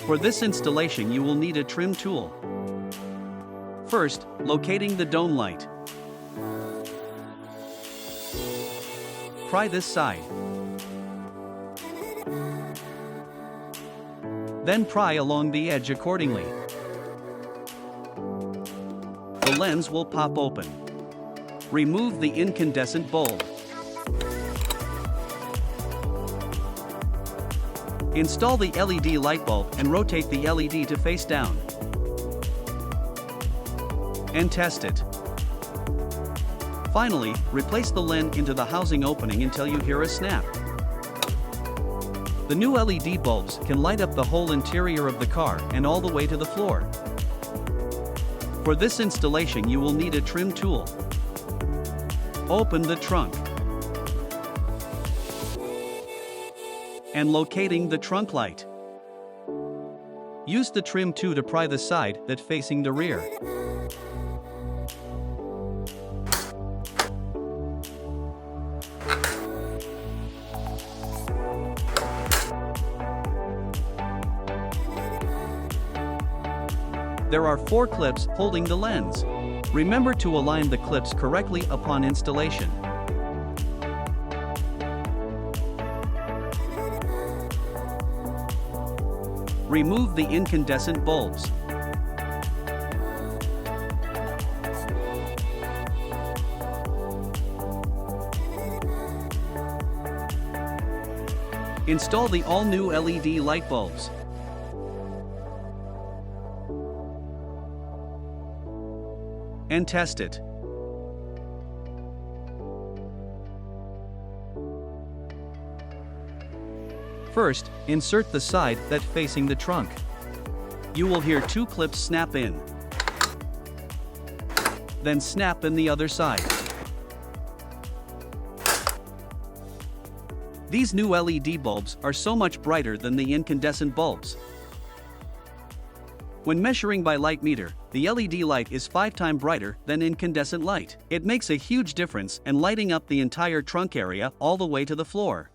For this installation you will need a trim tool. First, locating the dome light. Pry this side. Then pry along the edge accordingly. The lens will pop open. Remove the incandescent bulb. Install the LED light bulb and rotate the LED to face down. And test it. Finally, replace the lens into the housing opening until you hear a snap. The new LED bulbs can light up the whole interior of the car and all the way to the floor. For this installation you will need a trim tool. Open the trunk. And locating the trunk light. Use the trim tool to pry the side that's facing the rear. There are 4 clips holding the lens. Remember to align the clips correctly upon installation. Remove the incandescent bulbs. Install the all-new LED light bulbs. And test it. First, insert the side that's facing the trunk. You will hear 2 clips snap in. Then snap in the other side. These new LED bulbs are so much brighter than the incandescent bulbs. When measuring by light meter, the LED light is 5 times brighter than incandescent light. It makes a huge difference in lighting up the entire trunk area all the way to the floor.